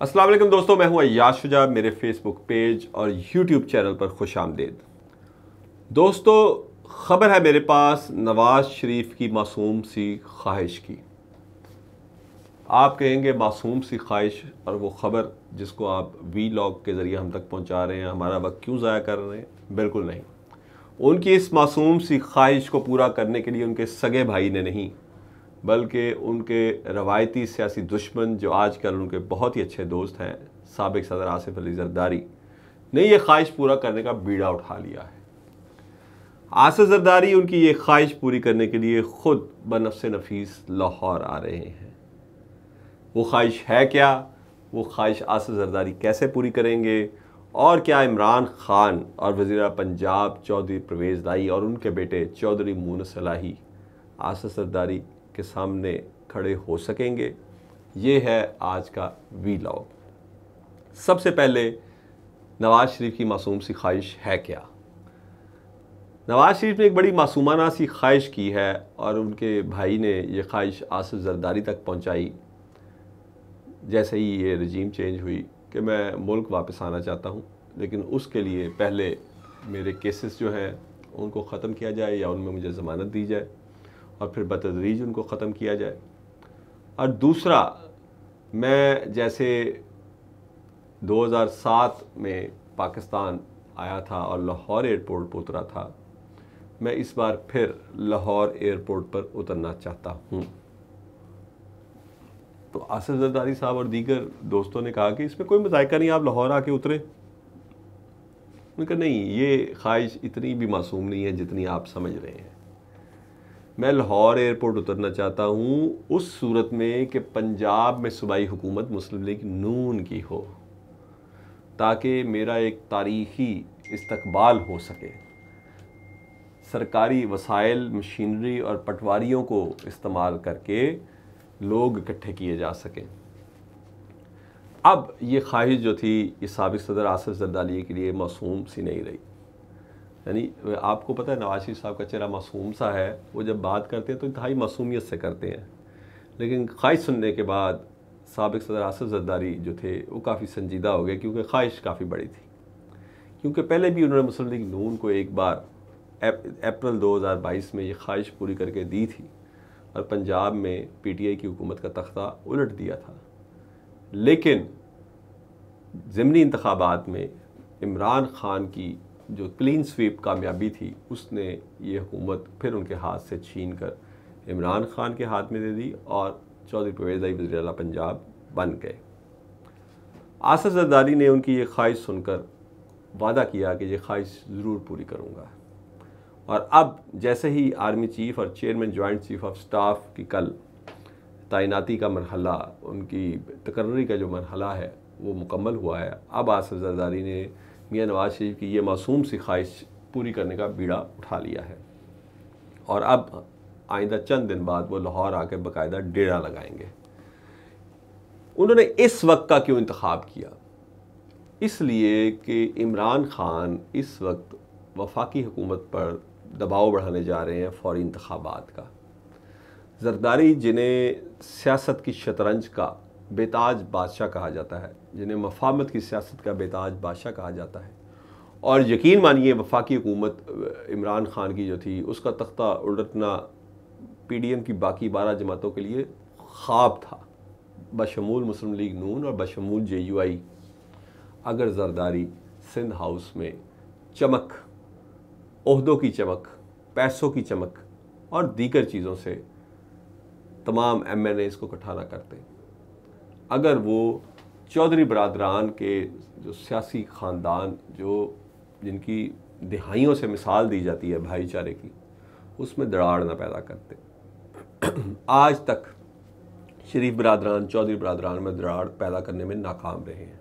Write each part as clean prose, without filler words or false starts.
अस्सलाम वालेकुम दोस्तों, मैं हूं अय्याज शुजा। मेरे फेसबुक पेज और यूट्यूब चैनल पर खुश आमदीद। दोस्तों, खबर है मेरे पास नवाज शरीफ की मासूम सी ख्वाहिश की। आप कहेंगे मासूम सी ख्वाहिश और वो खबर जिसको आप वीलॉग के ज़रिए हम तक पहुंचा रहे हैं, हमारा वक्त क्यों ज़ाया कर रहे हैं? बिल्कुल नहीं। उनकी इस मासूम सी ख्वाहिश को पूरा करने के लिए उनके सगे भाई ने नहीं, बल्कि उनके रवायती सियासी दुश्मन जो आजकल उनके बहुत ही अच्छे दोस्त हैं, साबिक सदर आसिफ अली जरदारी ने यह ख्वाहिश पूरा करने का बीड़ा उठा लिया है। आसिफ जरदारी उनकी ये ख्वाहिश पूरी करने के लिए खुद बनफ्से नफीस लाहौर आ रहे हैं। वो ख्वाहिश है क्या? वो ख्वाहिश आसिफ जरदारी कैसे पूरी करेंगे? और क्या इमरान खान और वज़ीर पंजाब चौधरी परवेज़ लाई और उनके बेटे चौधरी मूनस सलाही आसिफ जरदारी के सामने खड़े हो सकेंगे? ये है आज का वीलॉग। सबसे पहले नवाज शरीफ की मासूम सी ख्वाहिश है क्या? नवाज शरीफ ने एक बड़ी मासूमाना सी ख्वाहिश की है और उनके भाई ने यह ख्वाहिश आसिफ जरदारी तक पहुंचाई जैसे ही ये रजीम चेंज हुई कि मैं मुल्क वापस आना चाहता हूं, लेकिन उसके लिए पहले मेरे केसेस जो हैं उनको ख़त्म किया जाए या उनमें मुझे ज़मानत दी जाए और फिर बतदरीज उनको ख़त्म किया जाए। और दूसरा, मैं जैसे 2007 में पाकिस्तान आया था और लाहौर एयरपोर्ट पर उतरा था, मैं इस बार फिर लाहौर एयरपोर्ट पर उतरना चाहता हूँ। तो आसिफ जरदारी साहब और दीगर दोस्तों ने कहा कि इसमें कोई मज़ायका नहीं, आप लाहौर आके उतरे। उन्होंने कहा नहीं, ये ख्वाहिश इतनी भी मासूम नहीं है जितनी आप समझ रहे हैं। मैं लाहौर एयरपोर्ट उतरना चाहता हूँ उस सूरत में कि पंजाब में सूबाई हुकूमत मुस्लिम लीग नून की हो, ताकि मेरा एक तारीखी इस्तकबाल हो सके, सरकारी वसाइल, मशीनरी और पटवारियों को इस्तेमाल करके लोग इकट्ठे किए जा सकें। अब ये ख्वाहिश जो थी ये साबिक सदर आसिफ जरदारी के लिए मासूम सी नहीं रही। यानी आपको पता है नवाज शरीफ साहब का चेहरा मासूम सा है, वो जब बात करते हैं तो इंतहाई मासूमियत से करते हैं, लेकिन ख्वाहिश सुनने के बाद साबिक सदर आसिफ जरदारी जो थे वो काफ़ी संजीदा हो गए, क्योंकि ख्वाहिश काफ़ी बड़ी थी। क्योंकि पहले भी उन्होंने मुस्लिम लीग नून को एक बार अप्रैल 2022 में ये ख्वाहिश पूरी करके दी थी और पंजाब में पीटीआई की हुकूमत का तख्ता उलट दिया था। लेकिन ज़िमनी इंतखाबात में इमरान खान की जो क्लीन स्वीप कामयाबी थी, उसने ये हुकूमत फिर उनके हाथ से छीन कर इमरान खान के हाथ में दे दी और चौधरी परवेज़ लाई वज़ीर आला पंजाब बन गए। आसिफ जरदारी ने उनकी ये ख्वाहिश सुनकर वादा किया कि ये ख्वाहिश ज़रूर पूरी करूँगा। और अब जैसे ही आर्मी चीफ़ और chairman joint chief of staff की कल तैनाती का मरहला, उनकी तकर्री का जो मरहला है वो मुकम्मल हुआ है, अब आसिफ जरदारी ने मियां नवाज शरीफ की ये मासूम सी ख्वाहिश पूरी करने का बीड़ा उठा लिया है और अब आइंदा चंद दिन बाद वो लाहौर आकर बाकायदा डेरा लगाएंगे। उन्होंने इस वक्त का क्यों इंतखाब किया? इसलिए कि इमरान खान इस वक्त वफाकी हुकूमत पर दबाव बढ़ाने जा रहे हैं फौरी इंतखाबात का। जरदारी, जिन्हें सियासत की शतरंज का बेताज बादशाह कहा जाता है, जिन्हें मफाहमत की सियासत का बेताज बादशाह कहा जाता है, और यकीन मानिए वफाकी हुकूमत इमरान खान की जो थी उसका तख्ता उलटना पीडीएम की बाकी 12 जमातों के लिए ख्वाब था, बशमूल मुस्लिम लीग नून और बशमूल जेयूआई। अगर जरदारी सिंध हाउस में चमक, ओहदों की चमक, पैसों की चमक और दीगर चीज़ों से तमाम एमएनएस को इकट्ठा ना करते, अगर वो चौधरी बरादरान के जो सियासी ख़ानदान जिनकी दिहाइयों से मिसाल दी जाती है भाईचारे की, उसमें दराड़ ना पैदा करते। आज तक शरीफ बरादरान, चौधरी बरादरान में दराड़ पैदा करने में नाकाम रहे हैं,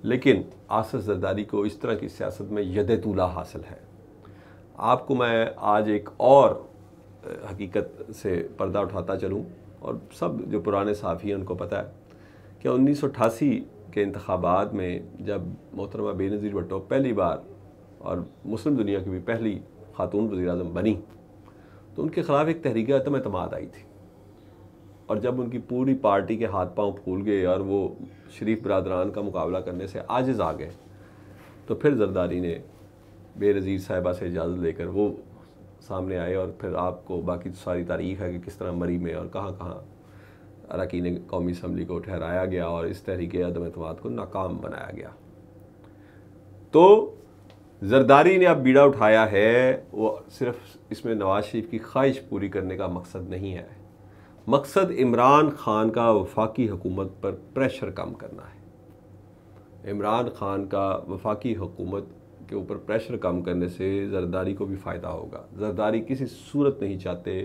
लेकिन आसिफ जरदारी को इस तरह की सियासत में यद-ए-तूला हासिल है। आपको मैं आज एक और हकीकत से पर्दा उठाता चलूँ, और सब जो पुराने साफ़ी हैं उनको पता है कि 1988 के इंतखाबात में जब मोहतरमा बेनज़ीर भुट्टो पहली बार और मुस्लिम दुनिया की भी पहली खातून वज़ीर आज़म बनी, तो उनके ख़िलाफ़ एक तहरीक अदम एतमाद आई थी। और जब उनकी पूरी पार्टी के हाथ पांव फूल गए और वो शरीफ बरादरान का मुकाबला करने से आजिज़ आ गए, तो फिर जरदारी ने बेनज़ीर साहिबा से इजाज़त लेकर वो सामने आए और फिर आपको बाकी सारी तारीख़ है कि किस तरह मरी में और कहाँ कहाँ अरकान कौमी असम्बली को ठहराया गया और इस तहरीक अदम एतमाद को नाकाम बनाया गया। तो जरदारी ने अब बीड़ा उठाया है, वो सिर्फ इसमें नवाज शरीफ की ख्वाहिश पूरी करने का मकसद नहीं है, मकसद इमरान खान का वफाकी हुकूमत पर प्रेशर कम करना है। इमरान खान का वफाकी हुकूमत के ऊपर प्रेशर कम करने से जरदारी को भी फ़ायदा होगा। जरदारी किसी सूरत नहीं चाहते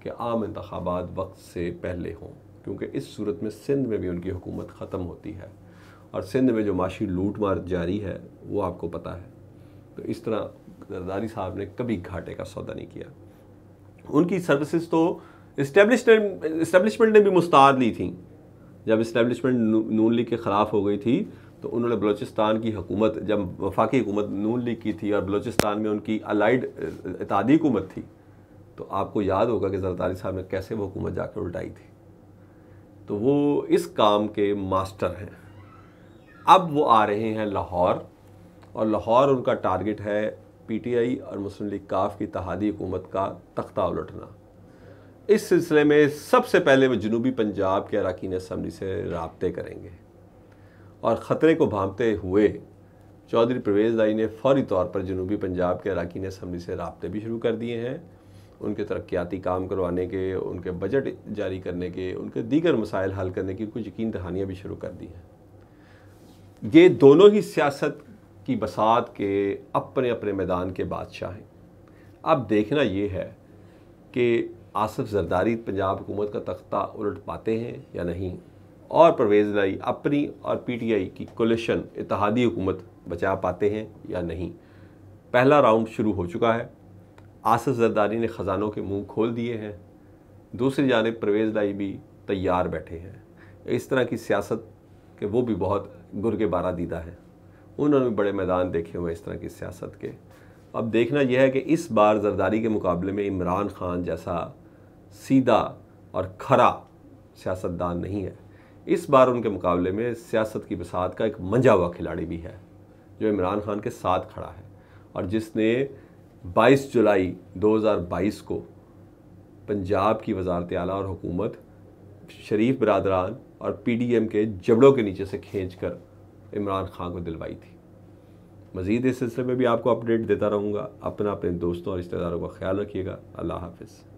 कि आम इंतखाबात वक्त से पहले हों, क्योंकि इस सूरत में सिंध में भी उनकी हुकूमत ख़त्म होती है और सिंध में जो माशी लूट मार जारी है वो आपको पता है। तो इस तरह जरदारी साहब ने कभी घाटे का सौदा नहीं किया। उनकी सर्विसेज तो इस्टेब्लिशमेंट ने भी मुस्ताद ली थी। जब इस्टेब्लिशमेंट नून लीग के ख़िलाफ़ हो गई थी तो उन्होंने बलूचिस्तान की हुकूमत, जब वफाकी हुकूमत नून लीग की थी और बलूचिस्तान में उनकी अलाइड इत्तेहादी हुकूमत थी, तो आपको याद होगा कि जरदारी साहब ने कैसे वो हुकूमत जाकर उल्टाई थी। तो वो इस काम के मास्टर हैं। अब वो आ रहे हैं लाहौर, और लाहौर उनका टारगेट है पीटीआई और मुस्लिम लीग काफ की इत्तेहादी हुकूमत का तख्ता उलटना। इस सिलसिले में सबसे पहले वो जनूबी पंजाब के अरकान असम्बली से राब्ते करेंगे और ख़तरे को भांपते हुए चौधरी परवेज़ इलाही ने फौरी तौर पर जनूबी पंजाब के अरकान असम्बली से राब्ते भी शुरू कर दिए हैं। उनके तरक्याती काम करवाने के, उनके बजट जारी करने के, उनके दीगर मसाइल हल करने की कुछ यकीन दहानियाँ भी शुरू कर दी हैं। ये दोनों ही सियासत की बसात के अपने अपने मैदान के बादशाह हैं। अब देखना ये है कि आसिफ जरदारी पंजाब हुकूमत का तख्ता उलट पाते हैं या नहीं, और परवेज़ इलाही अपनी और पीटीआई की कोलिशन इत्तेहादी हुकूमत बचा पाते हैं या नहीं। पहला राउंड शुरू हो चुका है। आसिफ जरदारी ने ख़जानों के मुंह खोल दिए हैं, दूसरी जानिब परवेज़ इलाही भी तैयार बैठे हैं। इस तरह की सियासत के वो भी बहुत गुर के बारा दीदा है, उन्होंने भी बड़े मैदान देखे हुए इस तरह की सियासत के। अब देखना यह है कि इस बार जरदारी के मुकाबले में इमरान खान जैसा सीधा और खरा सियासतदान नहीं है। इस बार उनके मुकाबले में सियासत की बसात का एक मंझा हुआ खिलाड़ी भी है जो इमरान खान के साथ खड़ा है और जिसने 22 जुलाई 2022 को पंजाब की वज़ारत आला और हुकूमत शरीफ बरादरान और पीडीएम के जबड़ों के नीचे से खींचकर इमरान खान को दिलवाई थी। मज़ीद इस सिलसिले में भी आपको अपडेट देता रहूँगा। अपने दोस्तों और रिश्तेदारों का ख्याल रखिएगा। अल्लाह हाफ़िज़।